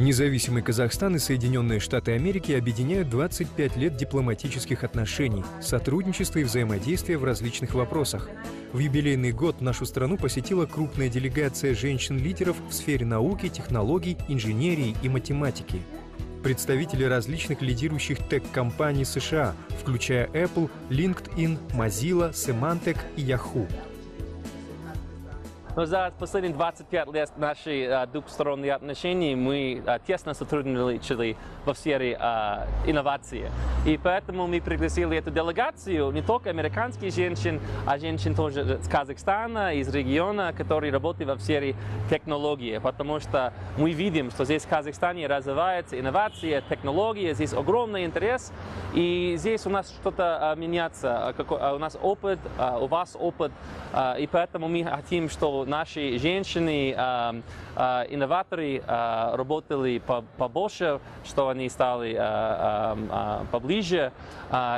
Независимый Казахстан и Соединенные Штаты Америки объединяют 25 лет дипломатических отношений, сотрудничества и взаимодействия в различных вопросах. В юбилейный год нашу страну посетила крупная делегация женщин-лидеров в сфере науки, технологий, инженерии и математики. Представители различных лидирующих тек-компаний США, включая Apple, LinkedIn, Mozilla, Symantec и Yahoo. Но за последние 25 лет наши двухсторонние отношения мы тесно сотрудничали во сфере инноваций. И поэтому мы пригласили эту делегацию не только американских женщин, а женщин тоже из Казахстана, из региона, которые работают в сфере технологии. Потому что мы видим, что здесь в Казахстане развивается инновация, технология, здесь огромный интерес. И здесь у нас что-то меняется, у нас опыт, у вас опыт. И поэтому мы хотим, что наши женщины, инноваторы работали побольше, что они стали поближе,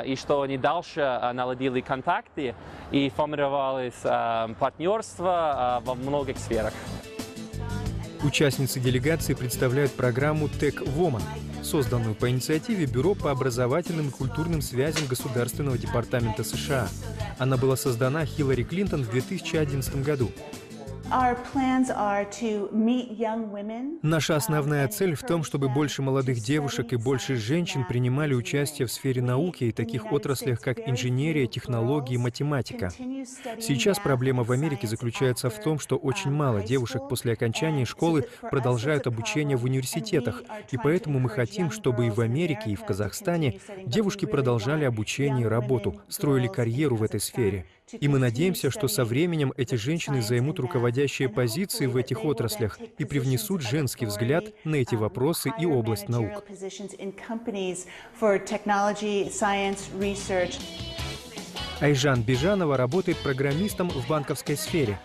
и что они дальше наладили контакты и формировались партнерства во многих сферах. Участницы делегации представляют программу Tech Woman, созданную по инициативе Бюро по образовательным и культурным связям Государственного департамента США. Она была создана Хиллари Клинтон в 2011 году. Наша основная цель в том, чтобы больше молодых девушек и больше женщин принимали участие в сфере науки и таких отраслях, как инженерия, технологии, математика. Сейчас проблема в Америке заключается в том, что очень мало девушек после окончания школы продолжают обучение в университетах, и поэтому мы хотим, чтобы и в Америке, и в Казахстане девушки продолжали обучение и работу, строили карьеру в этой сфере. И мы надеемся, что со временем эти женщины займут руководящие позиции в этих отраслях и привнесут женский взгляд на эти вопросы и область наук. Айжан Бижанова работает программистом в банковской сфере.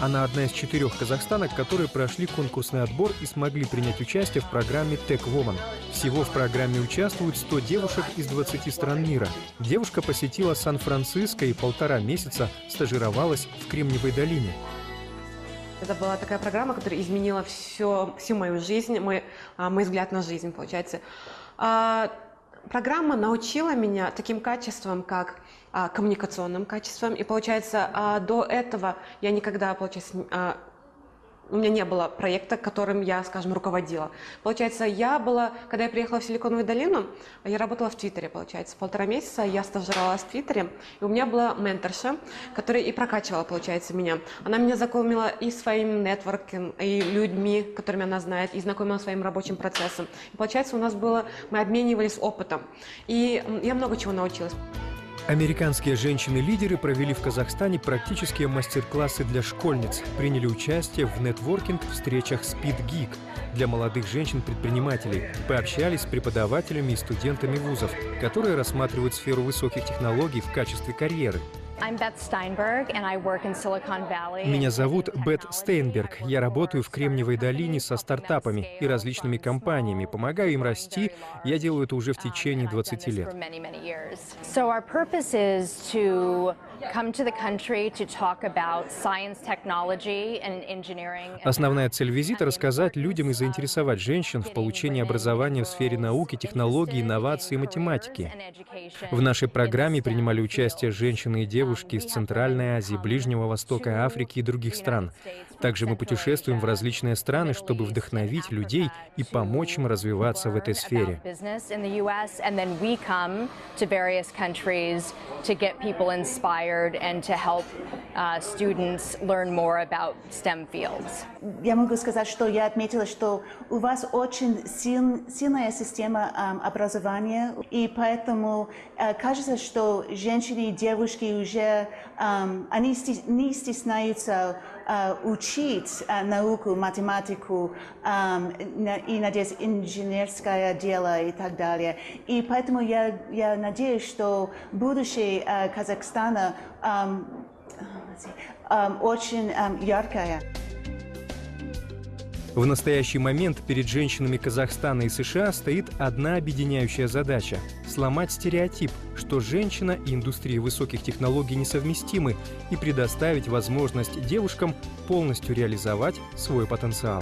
Она одна из 4 казахстанок, которые прошли конкурсный отбор и смогли принять участие в программе Tech Woman. Всего в программе участвуют 100 девушек из 20 стран мира. Девушка посетила Сан-Франциско и 1,5 месяца стажировалась в Кремниевой долине. Это была такая программа, которая изменила всю мою жизнь, мой взгляд на жизнь, получается. Программа научила меня таким качествам, как коммуникационным качествам. И, получается, до этого я никогда, получается, у меня не было проекта, которым я, скажем, руководила. Получается, когда я приехала в Силиконовую долину, я работала в Твиттере, получается. 1,5 месяца я стажировалась в Твиттере, и у меня была менторша, которая и прокачивала, получается, меня. Она меня знакомила и своим нетворком, и людьми, которыми она знает, и знакомила своим рабочим процессом. И, получается, мы обменивались опытом. И я много чего научилась. Американские женщины-лидеры провели в Казахстане практические мастер-классы для школьниц, приняли участие в нетворкинг-встречах Speed Geek для молодых женщин-предпринимателей, пообщались с преподавателями и студентами вузов, которые рассматривают сферу высоких технологий в качестве карьеры. Меня зовут Бет Стейнберг. Я работаю в Кремниевой долине со стартапами и различными компаниями, помогаю им расти. Я делаю это уже в течение 20 лет. Основная цель визита — рассказать людям и заинтересовать женщин в получении образования в сфере науки, технологий, инноваций и математики. В нашей программе принимали участие женщины и девушки из Центральной Азии, Ближнего Востока, Африки и других стран. Также мы путешествуем в различные страны, чтобы вдохновить людей и помочь им развиваться в этой сфере. Я могу сказать, что я отметила, что у вас очень сильная система образования, и поэтому кажется, что женщины и девушки уже они не стесняются учить науку, математику и, надеюсь, инженерское дело и так далее. И поэтому я надеюсь, что будущее Казахстана очень яркое. В настоящий момент перед женщинами Казахстана и США стоит одна объединяющая задача – сломать стереотип, что женщина и индустрия высоких технологий несовместимы, и предоставить возможность девушкам полностью реализовать свой потенциал.